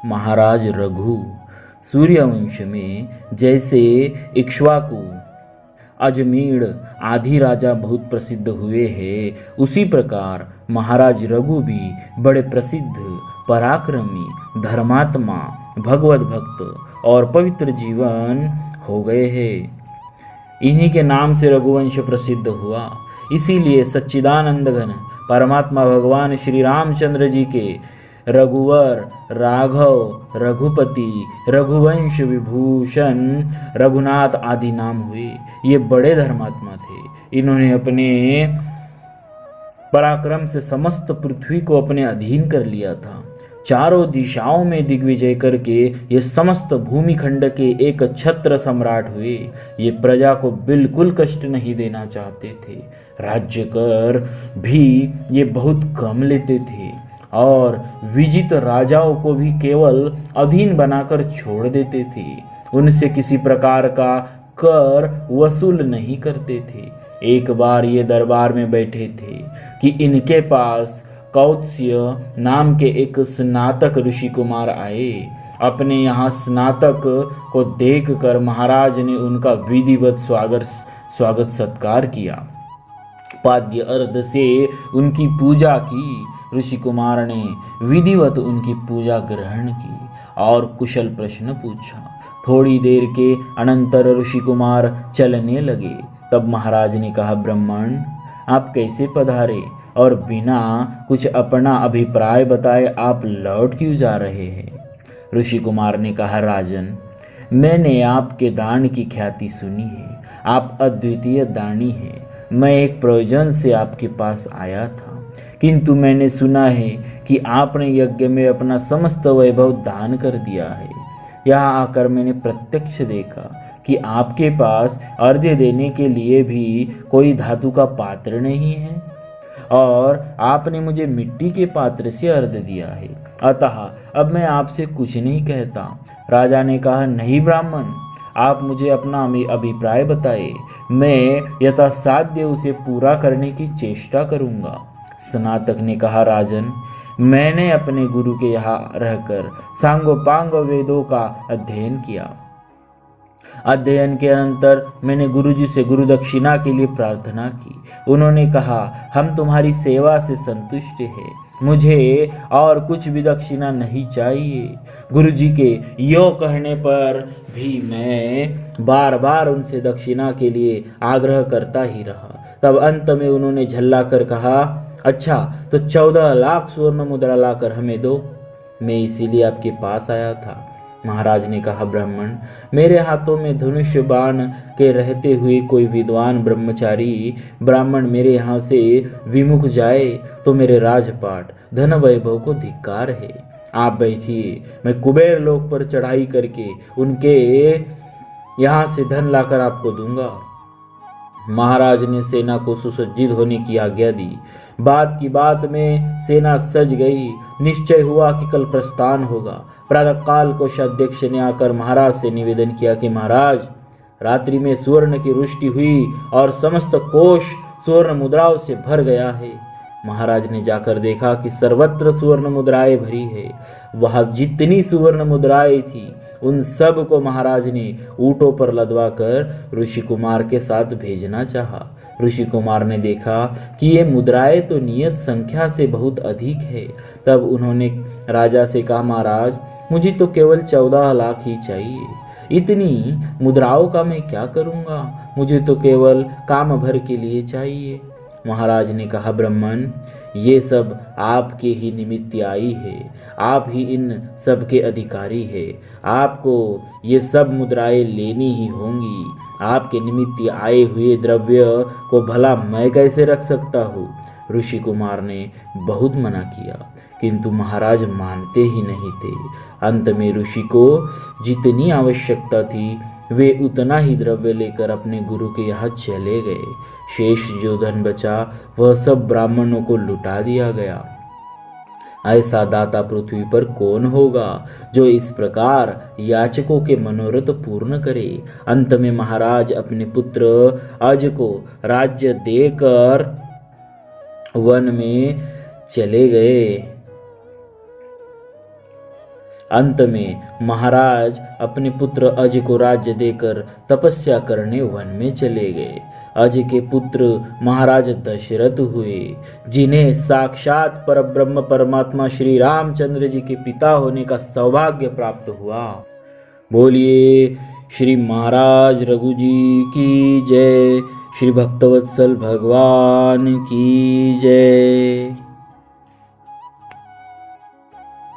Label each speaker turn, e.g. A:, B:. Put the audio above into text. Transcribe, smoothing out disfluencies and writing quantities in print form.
A: महाराज रघु सूर्यवंश में जैसे इक्ष्वाकु अजमेर आदि राजा बहुत प्रसिद्ध हुए हैं, उसी प्रकार महाराज रघु भी बड़े प्रसिद्ध, पराक्रमी, धर्मात्मा, भगवत भक्त और पवित्र जीवन हो गए हैं। इन्हीं के नाम से रघुवंश प्रसिद्ध हुआ। इसीलिए सच्चिदानंद घन परमात्मा भगवान श्री रामचंद्र जी के रघुवर, राघव, रघुपति, रघुवंश विभूषण, रघुनाथ आदि नाम हुए। ये बड़े धर्मात्मा थे। इन्होंने अपने पराक्रम से समस्त पृथ्वी को अपने अधीन कर लिया था। चारों दिशाओं में दिग्विजय करके ये समस्त भूमिखंड के एक छत्र सम्राट हुए। ये प्रजा को बिल्कुल कष्ट नहीं देना चाहते थे। राज्य कर भी ये बहुत कम लेते थे और विजित राजाओं को भी केवल अधीन बनाकर छोड़ देते थे। उनसे किसी प्रकार का कर वसूल नहीं करते थे। एक बार ये दरबार में बैठे थे कि इनके पास कौत्स्य नाम के एक स्नातक ऋषि कुमार आए। अपने यहाँ स्नातक को देखकर महाराज ने उनका विधिवत स्वागत सत्कार किया। पाद्य अर्घ से उनकी पूजा की। ऋषि कुमार ने विधिवत उनकी पूजा ग्रहण की और कुशल प्रश्न पूछा। थोड़ी देर के अनंतर ऋषि कुमार चलने लगे। तब महाराज ने कहा, ब्राह्मण आप कैसे पधारे और बिना कुछ अपना अभिप्राय बताए आप लौट क्यों जा रहे हैं? ऋषि कुमार ने कहा, राजन मैंने आपके दान की ख्याति सुनी है। आप अद्वितीय दानी हैं। मैं एक प्रयोजन से आपके पास आया था, किंतु मैंने सुना है कि आपने यज्ञ में अपना समस्त वैभव दान कर दिया है। यहाँ आकर मैंने प्रत्यक्ष देखा कि आपके पास अर्घ्य देने के लिए भी कोई धातु का पात्र नहीं है और आपने मुझे मिट्टी के पात्र से अर्घ्य दिया है। अतः अब मैं आपसे कुछ नहीं कहता। राजा ने कहा, नहीं ब्राह्मण, आप मुझे अपना अभिप्राय बताए। मैं यथासाध्य उसे पूरा करने की चेष्टा करूंगा। स्नातक ने कहा, राजन मैंने अपने गुरु के यहाँ रहकर सांगोपांग वेदों का अध्ययन किया। अध्ययन के अनंतर मैंने गुरुजी से गुरु दक्षिणा के लिए प्रार्थना की। उन्होंने कहा, हम तुम्हारी सेवा से संतुष्ट हैं, मुझे और कुछ भी दक्षिणा नहीं चाहिए। गुरुजी के यो कहने पर भी मैं बार बार उनसे दक्षिणा के लिए आग्रह करता ही रहा। तब अंत में उन्होंने झल्ला कर कहा, अच्छा तो 14 लाख स्वर्ण मुद्रा लाकर हमें दो। मैं इसीलिए आपके पास आया था। महाराज ने कहा, ब्राह्मण मेरे हाथों में धनुष बाण के रहते हुए कोई विद्वान ब्रह्मचारी ब्राह्मण मेरे यहाँ से विमुख जाए तो मेरे राजपाट धन वैभव को धिक्कार है। आप बैठिए, मैं कुबेर लोक पर चढ़ाई करके उनके यहाँ से धन लाकर आपको दूंगा। महाराज ने सेना को सुसज्जित होने की आज्ञा दी। बात की बात में सेना सज गई। निश्चय हुआ कि कल प्रस्थान होगा। प्रातःकाल कोषाध्यक्ष ने आकर महाराज से निवेदन किया कि महाराज रात्रि में सुवर्ण की वृष्टि हुई और समस्त कोष सुवर्ण मुद्राओं से भर गया है। महाराज ने जाकर देखा कि सर्वत्र सुवर्ण मुद्राएं भरी है। वह जितनी सुवर्ण मुद्राएं थी उन सब को महाराज ने ऊंटों पर लदवा कर ऋषि कुमार के साथ भेजना चाहा। ऋषि कुमार ने देखा कि ये मुद्राएं तो नियत संख्या से बहुत अधिक है। तब उन्होंने राजा से कहा, महाराज मुझे तो केवल 14 लाख ही चाहिए। इतनी मुद्राओं का मैं क्या करूंगा? मुझे तो केवल काम भर के लिए चाहिए। महाराज ने कहा, ब्राह्मण ये सब आपके ही निमित्त आई है। आप ही इन सब के अधिकारी है। आपको ये सब मुद्राएं लेनी ही होंगी। आपके निमित्त आए हुए द्रव्य को भला मैं कैसे रख सकता हूँ? ऋषि कुमार ने बहुत मना किया, किंतु महाराज मानते ही नहीं थे। अंत में ऋषि को जितनी आवश्यकता थी वे उतना ही द्रव्य लेकर अपने गुरु के यहाँ चले गए। शेष जो धन बचा वह सब ब्राह्मणों को लुटा दिया गया। ऐसा दाता पृथ्वी पर कौन होगा जो इस प्रकार याचकों के मनोरथ पूर्ण करे? अंत में महाराज अपने पुत्र अज को राज्य देकर वन में चले गए। अंत में महाराज अपने पुत्र अजय को राज्य देकर तपस्या करने वन में चले गए। अजय के पुत्र महाराज दशरथ हुए, जिन्हें साक्षात परब्रह्म परमात्मा श्री रामचंद्र जी के पिता होने का सौभाग्य प्राप्त हुआ। बोलिए श्री महाराज रघु जी की जय, श्री भक्तवत्सल भगवान की जय।